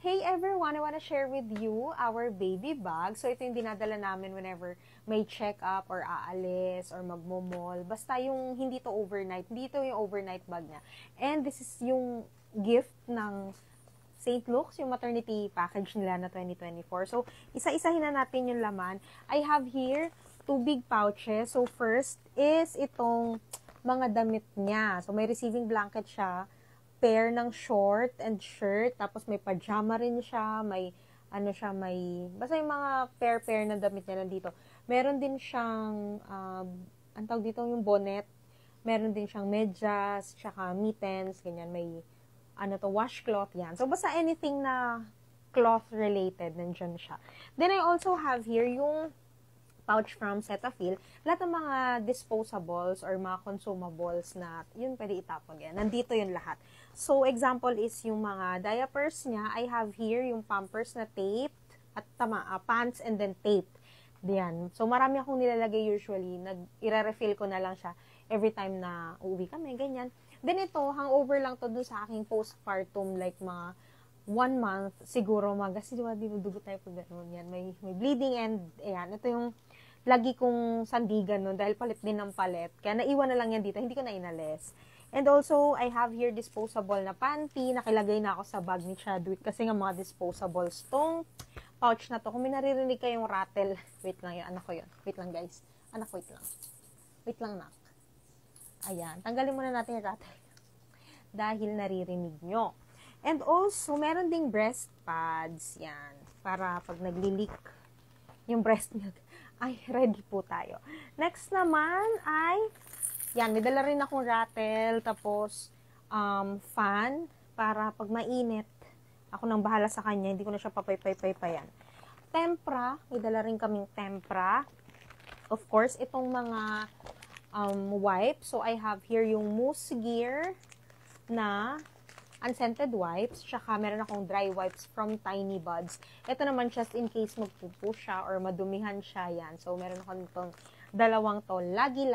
Hey everyone, I want to share with you our baby bag. So ito yung dinadala namin whenever may check-up or aalis or magmo-mall. Basta yung hindi to overnight, hindi to yung overnight bag niya. And this is yung gift ng St. Luke's, yung maternity package nila na 2024. So isa-isahin na natin yung laman. I have here 2 big pouches. So first is itong mga damit niya. So may receiving blanket siya, pair ng short and shirt, tapos may pajama rin siya, may basta yung mga pair na damit niya nandito. Meron din siyang ang tawag dito yung bonnet, meron din siyang medyas, tsaka mittens, ganyan, may washcloth, yan. So basta anything na cloth related, nandyan siya. Then I also have here yung pouch from Cetaphil, lahat ng mga disposables or mga consumables na yun pwede itapon yan. Nandito yun lahat. So, example is yung mga diapers niya. I have here yung Pampers na tape at pants and then tape. Diyan. So, marami akong nilalagay usually. I-refill ko na lang siya every time na uuwi kami, ganyan. Then ito, hangover lang to dun sa aking postpartum, like mga 1 month siguro kasi dinudugo tayo pag gano'n yan. May bleeding and ayan, ito yung lagi kong sandigan nun dahil palit din ng palit. Kaya naiwan na lang yan dito, hindi ko na inalis. And also, I have here disposable na panty. Nakilagay na ako sa bag ni Chadwick kasi nga mga disposables tong pouch na to. Kung may naririnig kayong rattle, wait lang yun, anak ko yun. Wait lang guys. Anak, wait lang. Wait lang, nak. Ayan, tanggalin muna natin yung rattle. Dahil naririnig nyo. And also, meron ding breast pads. Yan. Para pag nagli-leak yung breast milk, ay ready po tayo. Next naman ay, yan, may dala rin akong rattle, tapos fan, para pag mainit, ako nang bahala sa kanya, hindi ko na siya papay-pay-pay-payan. Tempra, may dala rin kaming tempra. Of course, itong mga wipes. So, I have here yung Mousse Gear na unscented wipes, tsaka meron akong dry wipes from Tiny Buds. Ito naman just in case magpupo siya or madumihan siya, yan. So, meron akong itong dalawang to, lagi.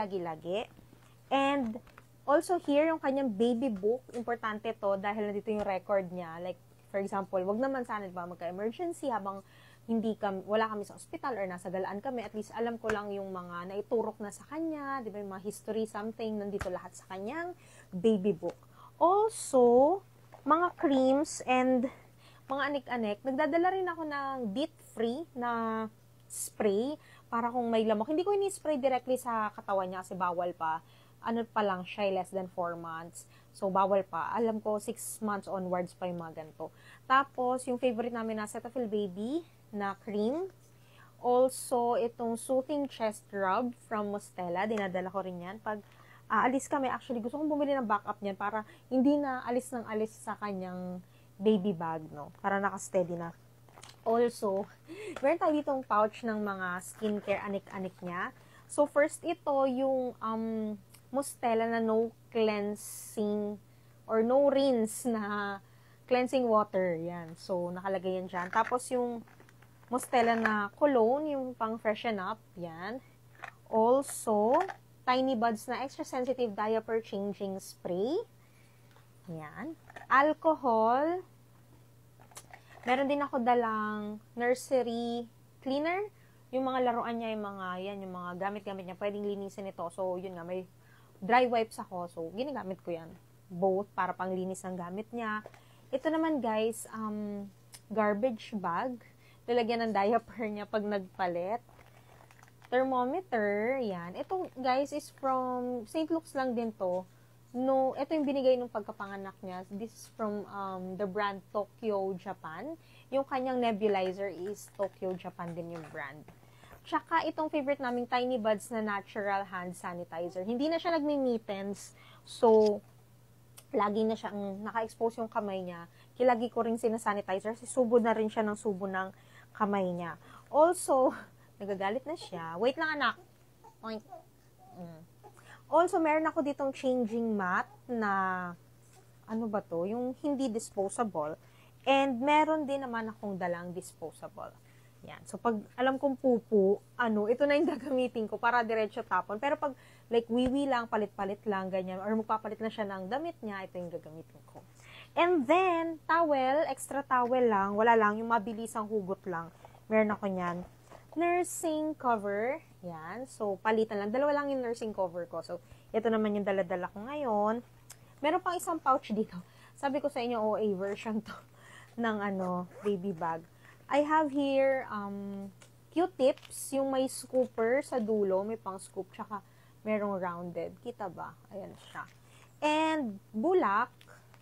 And, also here, yung kanyang baby book, importante to dahil nandito yung record niya. Like, for example, wag naman sana ba magka-emergency habang wala kami sa ospital or nasa galaan kami, at least alam ko lang yung mga naiturok na sa kanya, di ba, yung mga history, something, nandito lahat sa kanyang baby book. Also, mga creams and mga anik-anik. Nagdadala rin ako ng DEET-free na spray para kung may lamok. Hindi ko ini-spray directly sa katawan niya kasi bawal pa. Ano pa lang siya, less than 4 months. So, bawal pa. Alam ko, 6 months onwards pa yung mga ganito. Tapos, yung favorite namin na Cetaphil Baby na cream. Also, itong Soothing Chest Rub from Mustela. Dinadala ko rin yan. Pag aalis kami, actually, gusto kong bumili ng backup niyan para hindi na alis ng alis sa kanyang baby bag, no? Para naka-steady na. Also, meron tayo ditong pouch ng mga skincare anik-anik niya. So, first ito, yung Mustela na no cleansing or no rinse na cleansing water. Yan. So, nakalagay yan dyan. Tapos, yung Mustela na cologne, yung pang freshen up. Yan. Also, Tiny Buds na extra sensitive diaper changing spray. Yan. Alcohol. Meron din ako dalang nursery cleaner. Yung mga laruan niya, yung mga gamit-gamit niya, pwedeng linisin ito. So, yun nga, may dry wipes ako. So, ginagamit ko yan. Both para panglinis ng gamit niya. Ito naman, guys, garbage bag. Lalagyan ng diaper niya pag nagpalit. Thermometer, yan. Ito, guys, is from St. Luke's lang din to. No, ito yung binigay nung pagkapanganak niya. This is from the brand Tokyo, Japan. Yung kanyang nebulizer is Tokyo, Japan din yung brand. Tsaka itong favorite naming Tiny Buds na natural hand sanitizer. Hindi na siya nagmi-mittens. So, lagi na siyang naka-expose yung kamay niya. Kilagi ko rin sinasanitizer kasi subo na rin siya ng subo ng kamay niya. Also, nagagalit na siya. Wait lang, anak. Oink. Also, meron ako ditong changing mat na, ano ba to? Yung hindi disposable. And meron din naman akong dalang disposable. Yan. So, pag alam kong pupu, ito na yung gagamitin ko para diretso tapon. Pero pag, like, wiwi lang, palit-palit lang, ganyan, or magpapalit na siya ng damit niya, ito yung gagamitin ko. And then, towel, extra towel lang, wala lang, yung mabilisang hugot lang. Meron ako niyan. Nursing cover, yan. So, palitan lang. Dalawa lang yung nursing cover ko. So, ito naman yung dala-dala ko ngayon. Meron pang isang pouch dito. Sabi ko sa inyo, OA version to ng baby bag. I have here, Q-tips, yung may scooper sa dulo, may pang scoop, tsaka merong rounded. Kita ba? Ayan siya. And, bulak.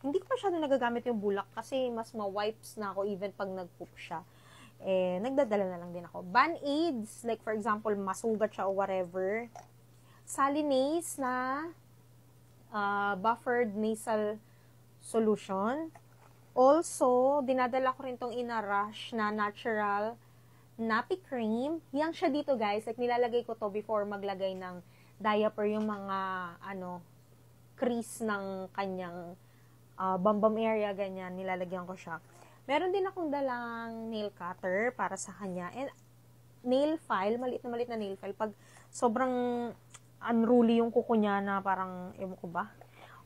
Hindi ko masyado nagagamit yung bulak kasi mas ma-wipes na ako even pag nag-poop siya. Nagdadala na lang din ako. Band-aids, like for example, masugat siya o whatever. Salinase na buffered nasal solution. Also, dinadala ko rin tong Inarush na natural nappy cream. Yang siya dito guys, like nilalagay ko to before maglagay ng diaper yung mga crease ng kanyang bambam area, ganyan, nilalagyan ko siya. Meron din akong dalang nail cutter para sa kanya. And nail file, maliit na nail file. Pag sobrang unruly yung kuko niya na parang, ewan ko ba.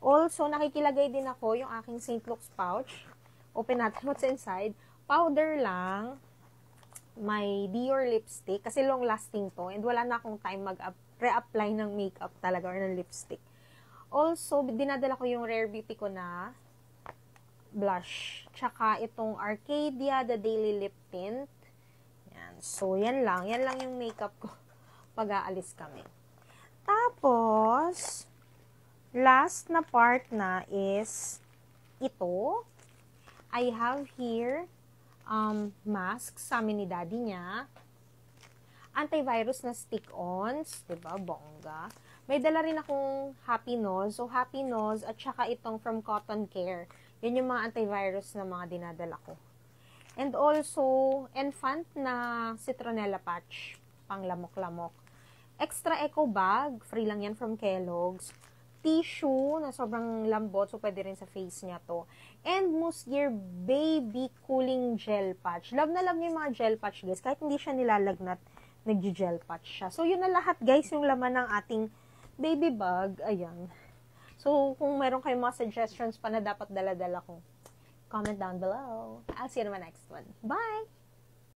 Also, nakikilagay din ako yung aking St. Luke's pouch. Open natin what's inside. Powder lang. May Dior lipstick. Kasi long lasting to. And wala na akong time mag-re-apply ng makeup talaga or ng lipstick. Also, dinadala ko yung Rare Beauty ko na blush. Tsaka itong Arcadia, the Daily Lip Tint. Yan. So, yan lang. Yan lang yung makeup ko pag aalis kami. Tapos, last na part na is ito. I have here mask sa amin ni daddy niya. Antivirus na stick-ons. Diba? Bongga. May dala rin akong Happy Nose. So, Happy Nose at saka itong from Cotton Care. Yan yung mga antivirus na mga dinadala ko. And also, Enfant na citronella patch. Pang lamok-lamok. Extra eco bag. Free lang yan from Kellogg's. Tissue na sobrang lambot. So, pwede rin sa face niya to. And Mousse Gear Baby Cooling Gel Patch. Love na love niya yung mga gel patch, guys. Kahit hindi siya nilalagnat, nag-gel patch siya. So, yun na lahat, guys, yung laman ng ating baby bag. Ayan. So, kung meron kayong mga suggestions pa na dapat dala-dala ko, comment down below. I'll see you in my next one. Bye!